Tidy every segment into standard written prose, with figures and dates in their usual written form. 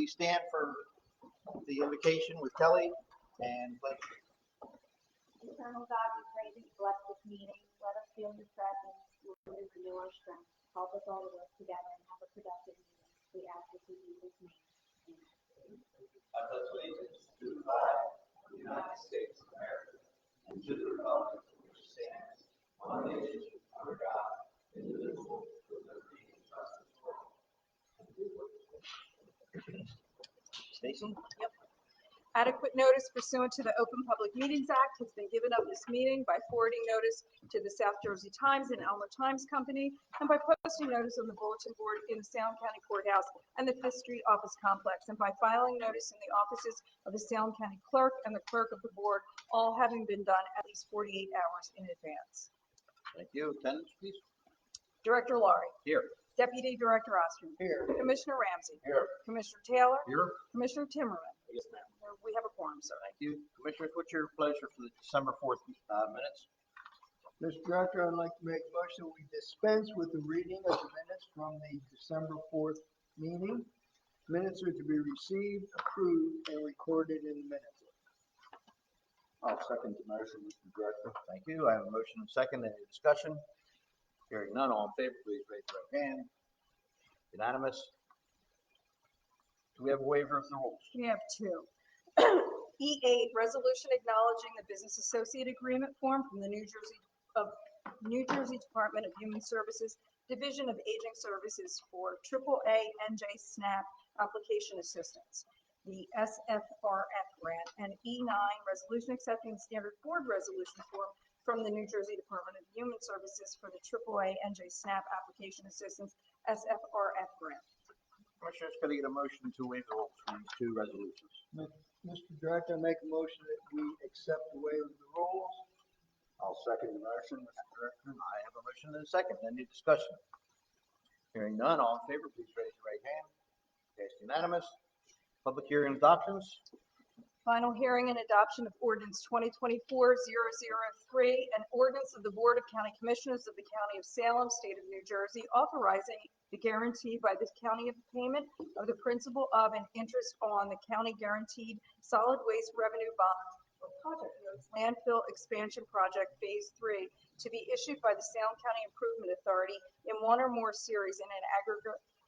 please stand for the invocation with Kelly and pledge. Eternal God, we pray that you bless this meeting. Let us feel your presence. Lord, and renew our strength. Help us all to work together and have a productive meeting. We ask this in Jesus' name. Amen. I pledge allegiance to the flag of the United States of America and to the republic which stands one nation under God, indivisible, with liberty and justice for all. Stacy? Yep. Adequate notice pursuant to the Open Public Meetings Act has been given of this meeting by forwarding notice to the South Jersey Times and Elmer Times Company and by posting notice on the bulletin board in the Salem County Courthouse and the Fifth Street Office Complex and by filing notice in the offices of the Salem County Clerk and the Clerk of the Board, all having been done at least 48 hours in advance. Thank you. Attendance, please. Director Laurie. Here. Deputy Director Ostrom. Here. Commissioner Ramsey. Here. Commissioner Taylor. Here. Commissioner Timmerman. Yes, ma'am. We have a quorum, sir. Thank you. Commissioners, what's your pleasure for the December 4th minutes? Mr. Director, I'd like to make a motion we dispense with the reading of the minutes from the December 4th meeting. Minutes are to be received, approved, and recorded in the minutes. I'll second the motion, Mr. Director. Thank you. I have a motion and second. Any discussion? Hearing none, all in favor, please raise your right hand. Unanimous. Do we have a waiver of the rules? We have two. E8, resolution acknowledging the business associate agreement form from the New Jersey Department of Human Services, Division of Aging Services for AAA NJ SNAP application assistance, the SFRF grant, and E9, resolution accepting the standard board resolution form from the New Jersey Department of Human Services for the AAA NJ SNAP application assistance, SFRF grant. Commissioners, could I get a motion to waive the rules for these two resolutions? Mr. Director, I make a motion that we accept the waiver of the rules. I'll second the motion, Mr. Director. I have a motion and a second. Any discussion? Hearing none, all in favor, please raise your right hand. Passed unanimous. Public hearing adoptions. Final hearing and adoption of ordinance 2024-003, an ordinance of the Board of County Commissioners of the County of Salem, State of New Jersey, authorizing the guarantee by the county of payment of the principal of and interest on the county guaranteed solid waste revenue bond for project notes landfill expansion project phase 3 to be issued by the Salem County Improvement Authority in one or more series in an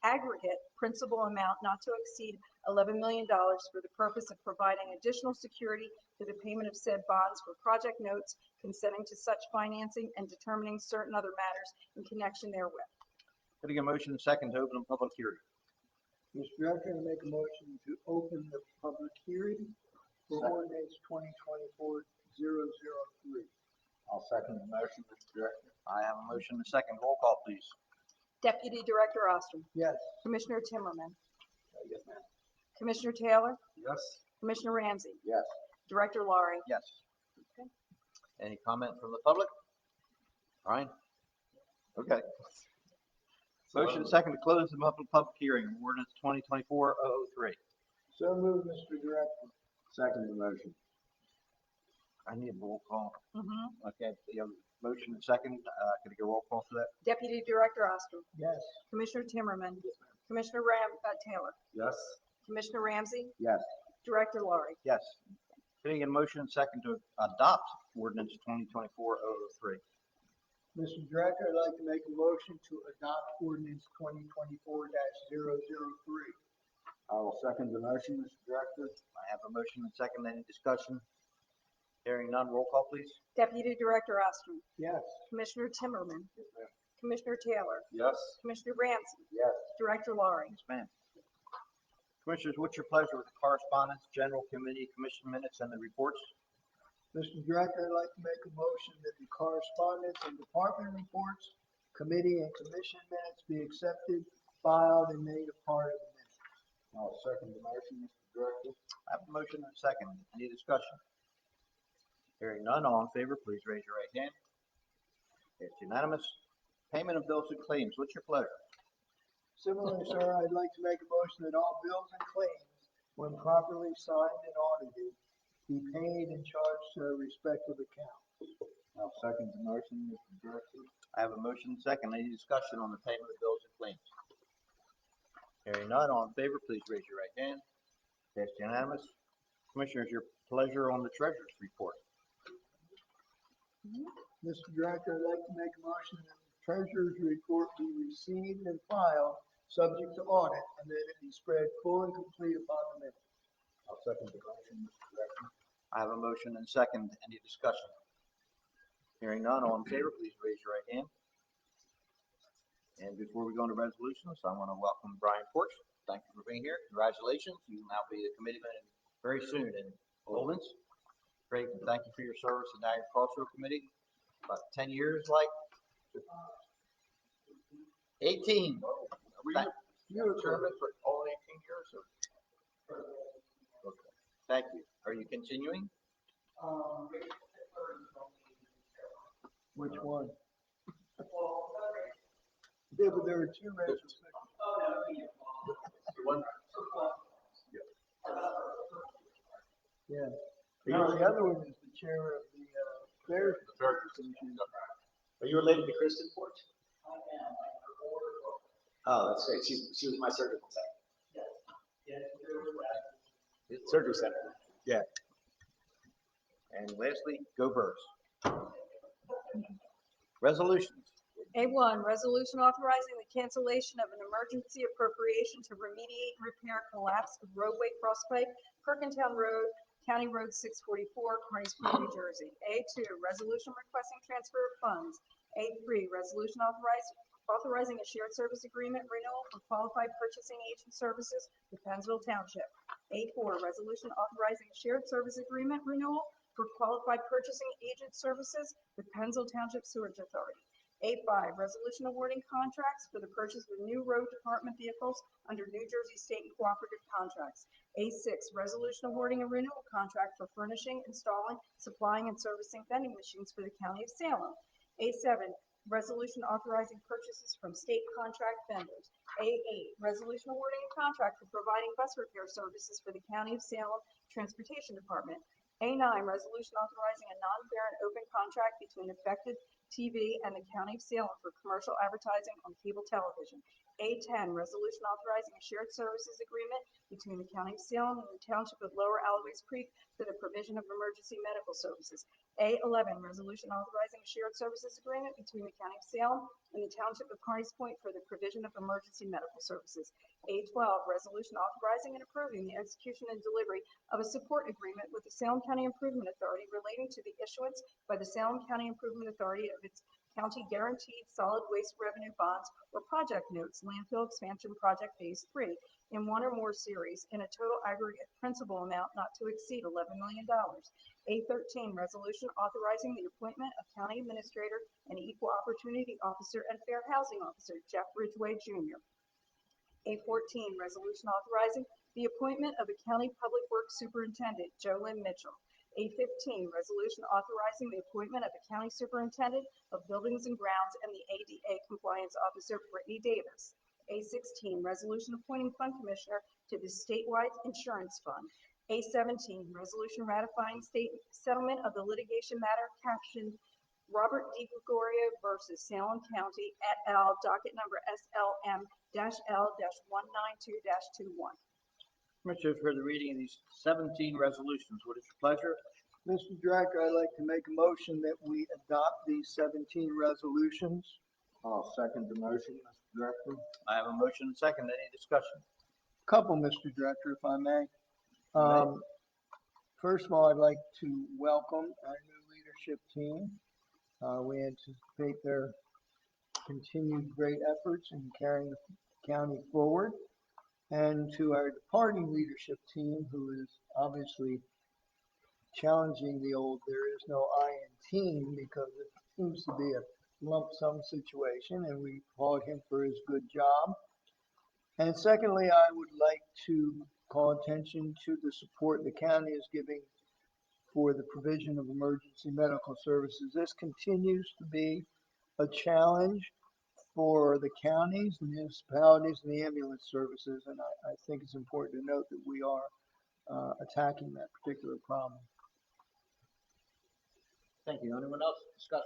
aggregate principal amount not to exceed $11 million for the purpose of providing additional security to the payment of said bonds for project notes, consenting to such financing, and determining certain other matters in connection therewith. Could I get a motion and second to open a public hearing? Mr. Director, I make a motion to open the public hearing for ordinance 2024-003. I'll second the motion, Mr. Director. I have a motion and a second. Roll call, please. Deputy Director Ostrom. Yes. Commissioner Timmerman. Yes, ma'am. Commissioner Taylor. Yes. Commissioner Ramsey. Yes. Director Laurie. Yes. Okay. Any comment from the public? Brian? Okay. Motion and second to close the public hearing on ordinance 2024-003. So moved, Mr. Director. Second the motion. I need a roll call. Okay, you have a motion and second. Could I get a roll call for that? Deputy Director Ostrom. Yes. Commissioner Timmerman. Yes, ma'am. Commissioner Taylor. Yes. Commissioner Ramsey. Yes. Director Laurie. Yes. Could I get a motion and second to adopt ordinance 2024-003? Mr. Director, I'd like to make a motion to adopt ordinance 2024-003. I will second the motion, Mr. Director. I have a motion and second. Any discussion? Hearing none, roll call, please. Deputy Director Ostrom. Yes. Commissioner Timmerman. Yes, ma'am. Commissioner Taylor. Yes. Commissioner Ramsey. Yes. Director Laurie. Yes, ma'am. Commissioners, what's your pleasure with the correspondence, general committee, commission minutes, and the reports? Mr. Director, I'd like to make a motion that the correspondence and department reports, committee and commission minutes be accepted, filed, and made a part of the minutes. I'll second the motion, Mr. Director. I have a motion and a second. Any discussion? Hearing none, all in favor, please raise your right hand. It's unanimous. Payment of bills and claims. What's your pleasure? Similarly, sir, I'd like to make a motion that all bills and claims, when properly signed and audited, be paid and charged to their respective accounts. I'll second the motion, Mr. Director. I have a motion and second. Any discussion on the payment of bills and claims? Hearing none, all in favor, please raise your right hand. Passed unanimous. Commissioners, your pleasure on the treasurer's report. Mr. Director, I'd like to make a motion that the treasurer's report be received and filed, subject to audit, and that it be spread full and complete upon the minute. I'll second the motion, Mr. Director. I have a motion and second. Any discussion? Hearing none, all in favor, please raise your right hand. And before we go into resolutions, I want to welcome Brian Porch. Thank you for being here. Congratulations. You will now be the committeeman very soon in Oldens. Great. And thank you for your service in the Agricultural Committee. About 10 years, like 18. You were chairman for all 18 years? Or? Okay. Thank you. Are you continuing? Which one? Yeah, but there are two retrospectives. Yeah. The other one is the chair of the Affairs. Are you related to Kristen Porch? I am. Oh, that's great. She was my surgical tech. Yes. Surgery center. Yeah. And lastly, go Birds. Resolutions. A1, resolution authorizing the cancellation of an emergency appropriation to remediate and repair collapse of roadway crosspipe, Perkintown Road, County Road 644, Carneys Point, New Jersey. A2, resolution requesting transfer of funds. A3, resolution authorizing a shared service agreement renewal for qualified purchasing agent services with Pennsville Township. A4, resolution authorizing a shared service agreement renewal for qualified purchasing agent services with Pennsville Township Sewage Authority. A5, resolution awarding contracts for the purchase of new road department vehicles under New Jersey State and Cooperative Contracts. A6, resolution awarding a renewal contract for furnishing, installing, supplying, and servicing vending machines for the County of Salem. A7, resolution authorizing purchases from state contract vendors. A8, resolution awarding a contract for providing bus repair services for the County of Salem Transportation Department. A9, resolution authorizing a non-fair and open contract between Effective TV and the County of Salem for commercial advertising on cable television. A10, resolution authorizing a shared services agreement between the County of Salem and the Township of Lower Alloways Creek for the provision of emergency medical services. A11, resolution authorizing a shared services agreement between the County of Salem and the Township of Carneys Point for the provision of emergency medical services. A12, resolution authorizing and approving the execution and delivery of a support agreement with the Salem County Improvement Authority relating to the issuance by the Salem County Improvement Authority of its county guaranteed solid waste revenue bonds or project notes, landfill expansion project phase 3, in one or more series in a total aggregate principal amount not to exceed $11 million. A13, resolution authorizing the appointment of county administrator and equal opportunity officer and fair housing officer Jeff Ridgway Jr. A14, resolution authorizing the appointment of a county public works superintendent Joe Lynn Mitchell. A15, resolution authorizing the appointment of a county superintendent of buildings and grounds and the ADA compliance officer Brittany Davis. A16, resolution appointing fund commissioner to the statewide insurance fund. A17, resolution ratifying state settlement of the litigation matter captioned Robert D. Gregorio versus Salem County et al. Docket number SLM-L-192-21. Commissioners, for the reading of these 17 resolutions, what is your pleasure? Mr. Director, I'd like to make a motion that we adopt these 17 resolutions. I'll second the motion, Mr. Director. I have a motion and second. Any discussion? Couple, Mr. Director, if I may. First of all, I'd like to welcome our new leadership team. We anticipate their continued great efforts in carrying the county forward. And to our departing leadership team, who is obviously challenging the old "there is no I in team" because it seems to be a lump sum situation, and we applaud him for his good job. And secondly, I would like to call attention to the support the county is giving for the provision of emergency medical services. This continues to be a challenge for the counties, the municipalities, and the ambulance services, and I think it's important to note that we are attacking that particular problem. Thank you. Anyone else discuss?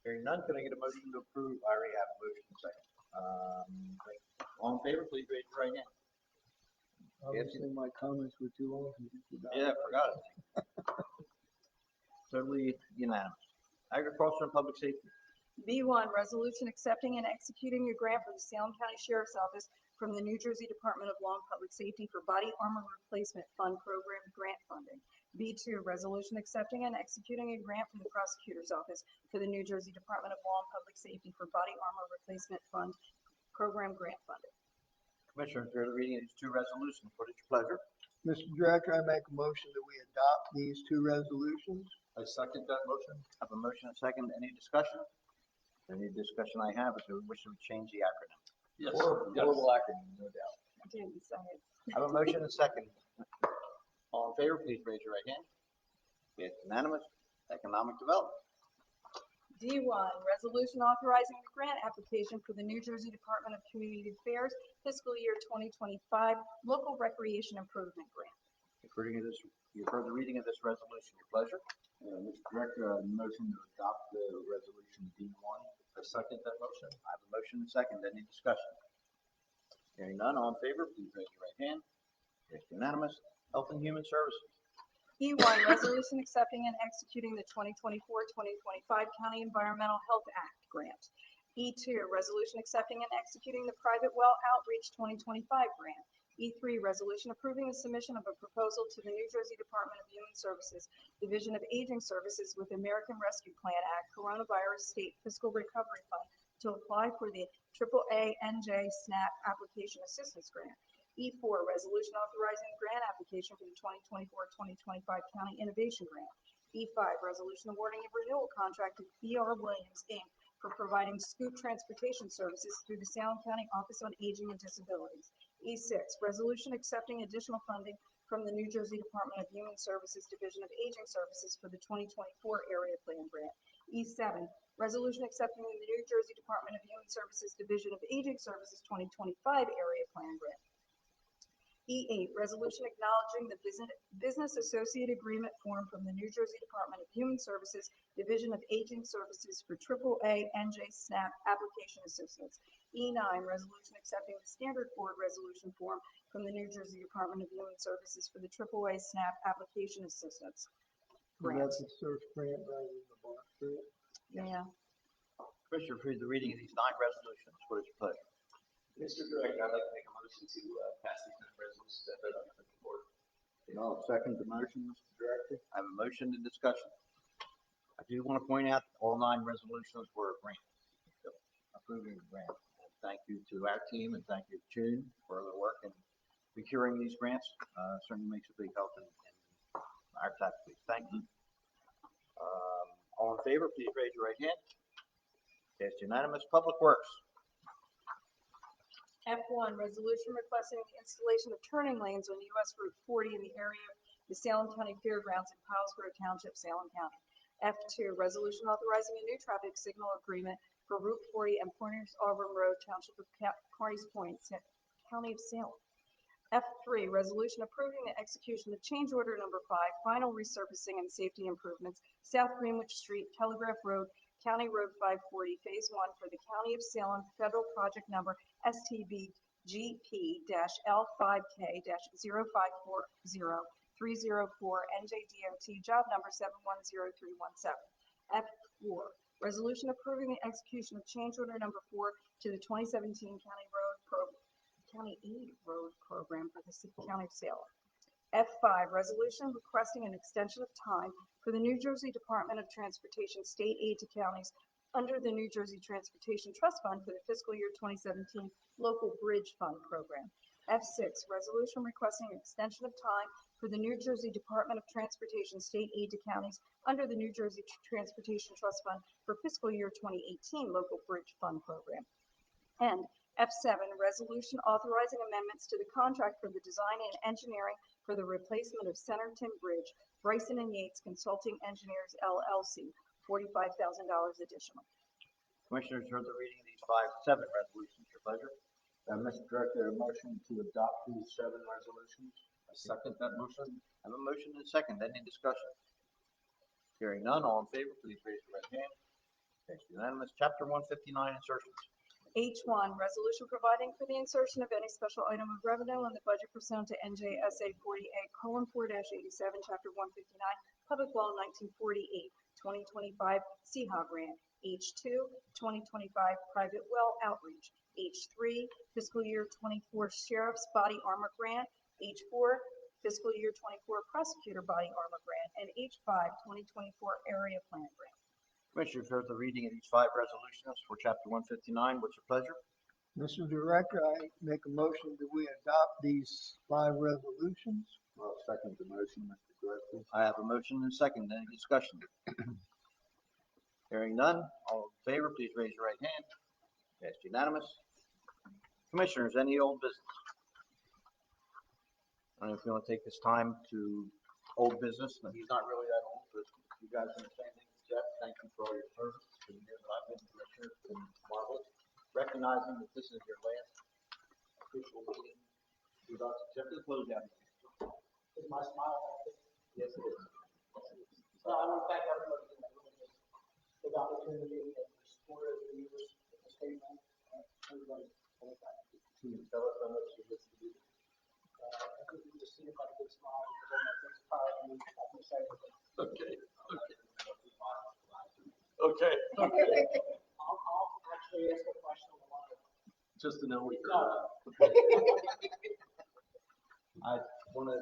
Hearing none, can I get a motion to approve? I already have a motion second. All in favor, please raise your right hand. Obviously, my comments were too long. You just forgot Yeah, about it. forgot it. Totally unanimous. Agriculture and Public Safety. B1, resolution accepting and executing a grant for the Salem County Sheriff's Office from the New Jersey Department of Law and Public Safety for Body Armor Replacement Fund Program grant funding. B2, resolution accepting and executing a grant from the Prosecutor's Office for the New Jersey Department of Law and Public Safety for Body Armor Replacement Fund Program grant funding. Commissioners, during the reading of these two resolutions, what is your pleasure? Mr. Director, I make a motion that we adopt these two resolutions. I second that motion. I have a motion and a second. Any discussion? Any discussion I have is we wish to change the acronym. Yes. Horrible acronym, no doubt. I didn't say it. I have a motion and a second. All in favor, please raise your right hand. It's unanimous. Economic Development. D1, resolution authorizing the grant application for the New Jersey Department of Community Affairs fiscal year 2025 local recreation improvement grant. You've heard the reading of this resolution. Your pleasure. Mr. Director, motion to adopt the resolution D1. I second that motion. I have a motion and a second. Any discussion? Hearing none, all in favor, please raise your right hand. It's unanimous. Health and Human Services. E1, resolution accepting and executing the 2024-2025 County Environmental Health Act grant. E2, resolution accepting and executing the Private Well Outreach 2025 grant. E3, resolution approving the submission of a proposal to the New Jersey Department of Human Services, Division of Aging Services with American Rescue Plan Act Coronavirus State Fiscal Recovery Fund to apply for the AAA NJ SNAP Application Assistance Grant. E4, resolution authorizing the grant application for the 2024-2025 County Innovation Grant. E5, resolution awarding a renewal contract to B.R. Williams, Inc. for providing scoop transportation services through the Salem County Office on Aging and Disabilities. E6, resolution accepting additional funding from the New Jersey Department of Human Services Division of Aging Services for the 2024 Area Plan Grant. E7, resolution accepting the New Jersey Department of Human Services Division of Aging Services 2025 Area Plan Grant. E8, resolution acknowledging the business associate agreement form from the New Jersey Department of Human Services Division of Aging Services for AAA NJ SNAP Application Assistance. E9, resolution accepting the standard board resolution form from the New Jersey Department of Human Services for the AAA SNAP Application Assistance. Grant. That's a search grant rather than the box grant. Yeah. Commissioner, approve the reading of these 9 resolutions. What is your pleasure? Mr. Director, I'd like to make a motion to pass these resolutions that are on the board. I'll second the motion, Mr. Director. I have a motion to discussion. I do want to point out all 9 resolutions were grants, approving the grant. And thank you to our team and thank you to June for their work in procuring these grants. Certainly makes a big help in our tax base. Thank you. All in favor, please raise your right hand. It's unanimous. Public Works. F1, resolution requesting the installation of turning lanes on US Route 40 in the area of the Salem County Fairgrounds in Pilesgrove Township, Salem County. F2, resolution authorizing a new traffic signal agreement for Route 40 and Pointers Auburn Road, Township of Carneys Point, County of Salem. F3, resolution approving the execution of change order number 5, final resurfacing and safety improvements, South Greenwich Street, Telegraph Road, County Road 540, Phase 1 for the County of Salem Federal Project Number STB GP-LPK-0540-304 NJDOT Job Number 710317. F4, resolution approving the execution of change order number 4 to the 2017 County Aid Road Program for the County of Salem. F5, resolution requesting an extension of time for the New Jersey Department of Transportation state aid to counties under the New Jersey Transportation Trust Fund for the fiscal year 2017 Local Bridge Fund Program. F6, resolution requesting an extension of time for the New Jersey Department of Transportation state aid to counties under the New Jersey Transportation Trust Fund for fiscal year 2018 Local Bridge Fund Program. And F7, resolution authorizing amendments to the contract for the design and engineering for the replacement of Centerton Bridge, Bryson and Yates Consulting Engineers LLC, $45,000 additional. Commissioners, heard the reading of these 7 resolutions. Your pleasure. Mr. Director, a motion to adopt these 7 resolutions. I second that motion. I have a motion and a second. Any discussion? Hearing none, all in favor, please raise your right hand. It's unanimous. Chapter 159 insertions. H1, resolution providing for the insertion of any special item of revenue in the budget pursuant to NJSA 40A:4-87, Chapter 159, Public Law 1948, 2025 CHA grant. H2, 2025 private well outreach. H3, fiscal year 24 sheriff's body armor grant. H4, fiscal year 24 prosecutor body armor grant. And H5, 2024 area plan grant. Commissioners heard the reading of these 5 resolutions for Chapter 159. What's your pleasure? Mr. Director, I make a motion that we adopt these 5 resolutions. I'll second the motion, Mr. Director. I have a motion and a second. Any discussion? Hearing none, all in favor, please raise your right hand. Passed unanimous. Commissioners, any old business? I don't know if you want to take this time to old business. He's not really that old, but you guys understand things. Jeff, thank you for all your service. For the years that I've been commissioner, it's been marvelous. Recognizing that this is your last official meeting with us, except for the closeout. Is my smile happy? Yes, it is. So I want to thank everybody for that really big opportunity and the support of the years of the statement. Everybody, thank you. Can you tell us how much you listen to? I think you just see if I could smile because I think it's proud of me. I can say everything. Okay. I'll actually ask a question on the line. Just to know what you're. No. I want to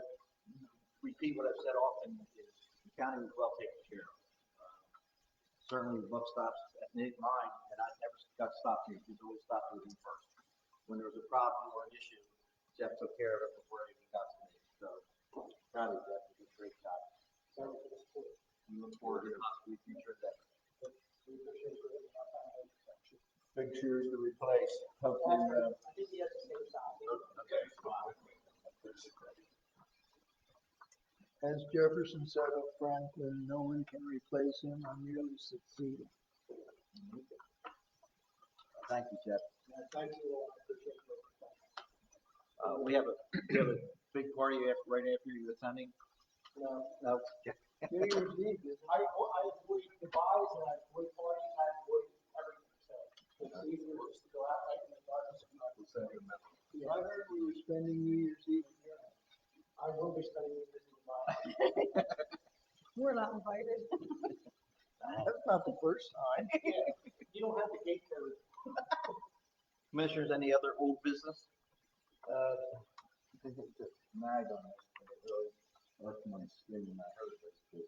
repeat what I've said often, is the county was well taken care of. Certainly buck stops at mine, and I never got stopped here. He's always stopped with me first. When there was a problem or an issue, Jeff took care of it before it even got to me. So, proud of Jeff, you did a great job. Thank you for the support. We look forward to the future endeavors. We appreciate your time. Big shoes to replace. Hopefully, I think he has the same size. Okay. As Jefferson said of Franklin, no one can replace him. I merely succeeded. Thank you, Jeff. Thank you all. I appreciate it. We have a big party right after you attending. No. No. New Year's Eve, isn't I avoid goodbyes and I avoid parties, I avoid everything, so it's easier just to go out like in the darkness and not. it? I heard we were spending New Year's Eve here. I will be studying this in my. We're not invited. That's not the first time. You don't have the gate code. Commissioners, any other old business? I think just nag on this, but it really left my skin when I heard this. But,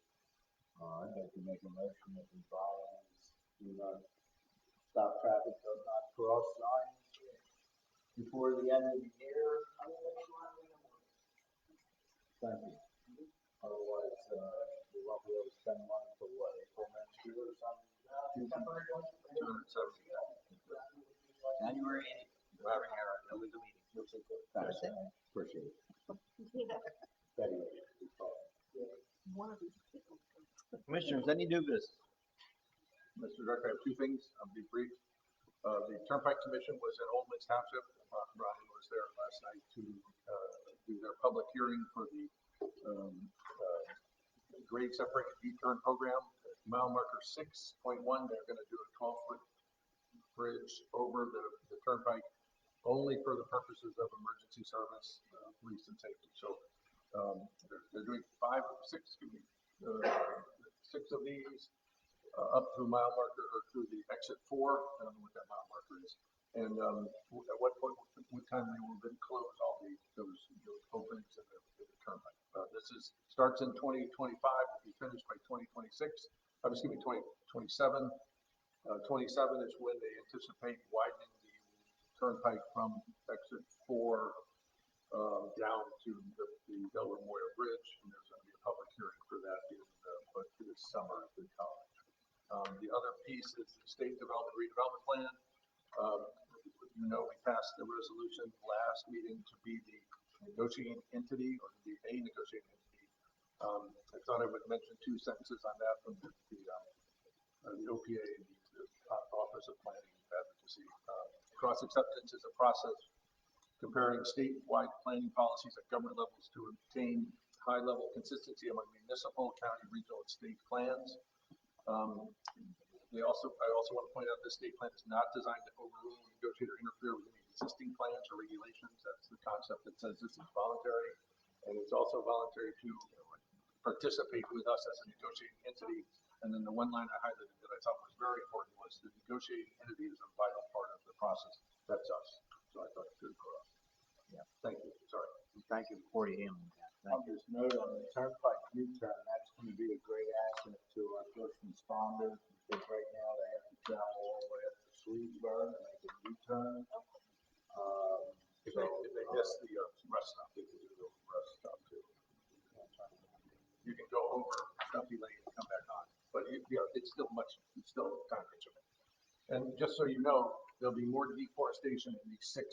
I'd like to make a motion that we follow these, stop traffic, does not cross signs before the end of the year. Thank you. Otherwise, we won't be able to spend money for what, April next year or something? January 8th, we're having our illegal meeting. Thanks, appreciate it. Anyway, we follow. One of these people. Commissioners, any new business? Mr. Director, I have 2 things. I'll be brief. The Turnpike Commission was in Old Mills Township. Brian was there last night to do their public hearing for the grade separated U-turn program. Mile marker 6.1, they're going to do a 12-foot bridge over the turnpike only for the purposes of emergency service, police and safety. So they're doing 6 of these up through mile marker or through the exit 4. I don't know what that mile marker is. And at what point, what time they will then close all those openings in the turnpike. Starts in 2025, will be finished by 2026. Excuse me, 2027. 27 is when they anticipate widening the turnpike from exit 4 down to the Delaware Memorial Bridge, and there's going to be a public hearing for that this summer at the college. The other piece is the State Development Redevelopment Plan. We passed the resolution last meeting to be the negotiating entity or to be a negotiating entity. I thought I would mention 2 sentences on that from the OPA and the Office of Planning and Advocacy. Cross acceptance is a process comparing statewide planning policies at government levels to obtain high-level consistency among municipal, county, regional, and state plans. I also want to point out this state plan is not designed to overrule, negotiate, or interfere with any existing plans or regulations. That's the concept that says this is voluntary. And it's also voluntary to participate with us as a negotiating entity. And then the one line I highlighted that I thought was very important was the negotiating entity is a vital part of the process. That's us. So I thought it was good for us. Yeah. Thank you. Sorry. Thank you for your handling that. I'll just note on the turnpike U-turn, that's gonna be a great asset to our first responders, because right now they have to travel all the way up to Swedesburg and make a U-turn. If they miss the rest stop, they can do the rest stop too. You can go over Stumpy Lane and come back on, but it's still time consuming. And just so you know, there'll be more deforestation in these 6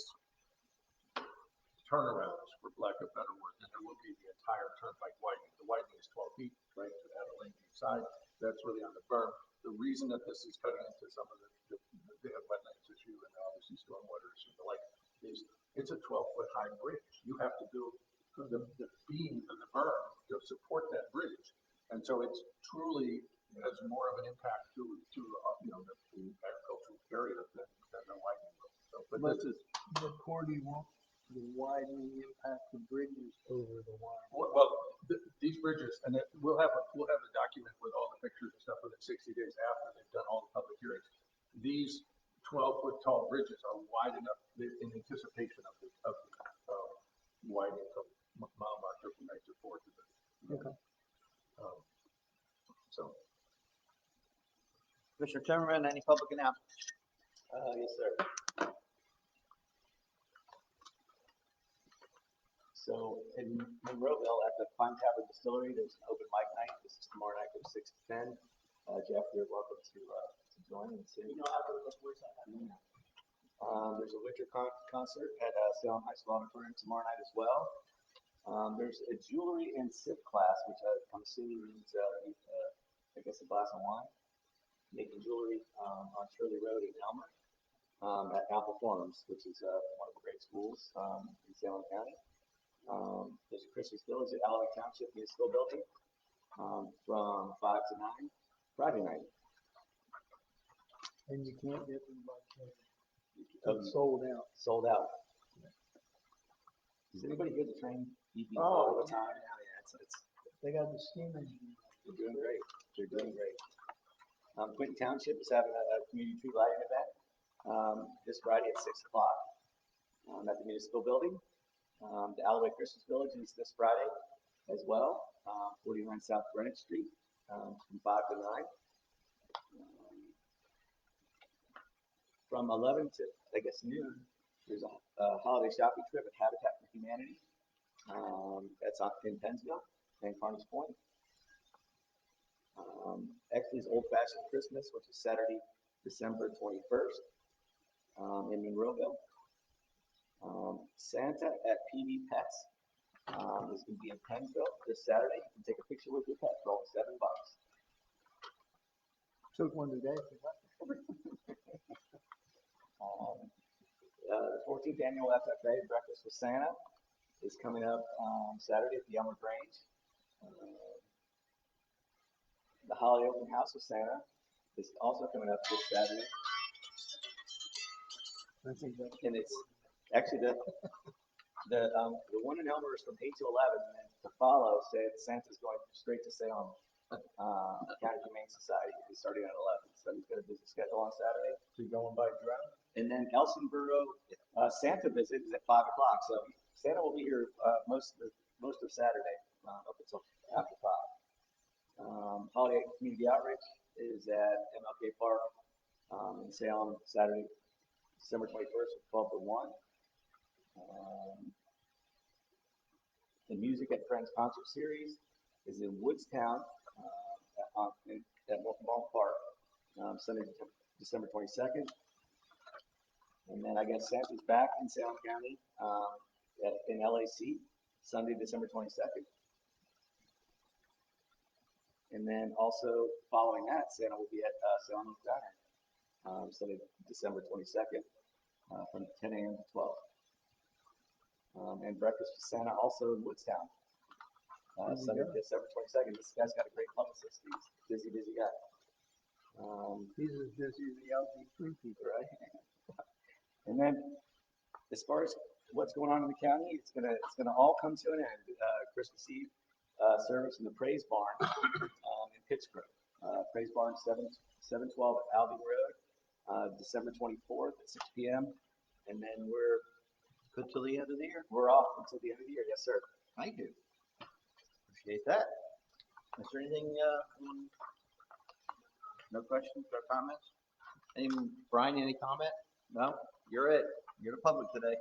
turnarounds, for lack of a better word, than there will be the entire turnpike widening. The widening is 12 feet, right, to have a lane each side. That's really on the berm. The reason that this is cutting into some of the wetlands issue and obviously stormwater issue and the like is it's a 12-foot high bridge. You have to build the beams and the berm to support that bridge. And so it's truly has more of an impact to the agricultural area than the widening will. So, but this is The Cordy won't, the widening impact the bridges over the wire. well, these bridges, and we'll have a document with all the pictures and stuff within 60 days after they've done all the public hearings. These 12-foot tall bridges are wide enough in anticipation of the widening from mile marker from exit 4 to the. Okay. So. Commissioner Timmerman, any public announcements? Yes, sir. So in Monroeville at the Pine Tavern Distillery, there's an open mic night. This is tomorrow night from 6 to 10. Jeff, you're welcome to join and sing. You know, after the where's that happening? There's a winter concert at Salem High School Auditorium tomorrow night as well. There's a jewelry and sip class, which I'm assuming means, I guess, a glass of wine. Making jewelry on Shirley Road in Elmer at Apple Farms, which is one of the great schools in Salem County. There's a Christmas Village at Allen Township Municipal Building from 5 to 9 Friday night. And you can't get them by it's sold out. Sold out. Does anybody hear the train beeping Oh, all the time? Yeah, it's They got the steam engine. they're doing great. They're doing great. Quinton Township is having a community tree lighting event this Friday at 6 o'clock at the municipal building. The Alloway Christmas Village is this Friday as well, 49 South Greenwich Street from 5 to 9. From 11 to, I guess, noon, there's a holiday shopping trip at Habitat for Humanity. That's in Pennsville and Carnes Point. Exley's Old Fashioned Christmas, which is Saturday, December 21st in Monroeville. Santa at PB Pets is going to be in Pennsville this Saturday. You can take a picture with your pet for only $7. Took one today. The 14th annual FFA Breakfast with Santa is coming up Saturday at the Elmer Grange. The Holiday Open House with Santa is also coming up this Saturday. I think that's And it's actually the one in Elmer is from 8 to 11, and then to follow, said Santa's going straight to Salem County Humane Society. He's starting at 11, so he's got a busy schedule on Saturday. So you're going by drone? And then Elsinboro Santa visit is at 5 o'clock. So Santa will be here most of Saturday up until after 5. Holiday Community Outreach is at MLK Park in Salem Saturday, December 21st from 12 to 1. The Music at Friends concert series is in Woodstown at Mall Park Sunday, December 22nd. And then I guess Santa's back in Salem County in LAC Sunday, December 22nd. And then also following that, Santa will be at Salem Diner Sunday, December 22nd from 10 a.m. to 12. And Breakfast with Santa also in Woodstown Sunday, December 22nd. This guy's got a great publicist. He's a busy guy. He's as busy as the LD3 people. Right. And then, as far as what's going on in the county, it's gonna all come to an end. Christmas Eve service in the Praise Barn in Pittsburgh. Praise Barn 712 Alvey Road, December 24th at 6 p.m. And then we're Good till the end of the year. off until the end of the year. Yes, sir. Thank you. Appreciate that. Is there anything, no questions or comments? Brian, any comment? No? You're it. You're the public today.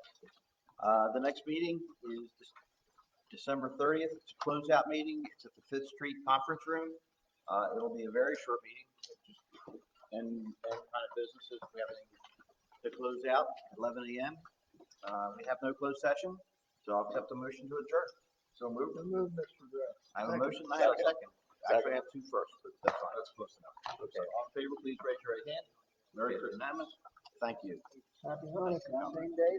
The next meeting is December 30th. It's a closeout meeting. It's at the Fifth Street Conference Room. It'll be a very short meeting. And kind of businesses, we have anything to close out at 11 a.m. We have no closed session, so I'll accept the motion to adjourn. So moved. So move, Mr. Grant. I have a motion, I have a second. Actually, I have two first, but that's fine. That's close enough. Okay, all in favor, please raise your right hand. Very unanimous. Thank you. Happy Hanukkah, same day.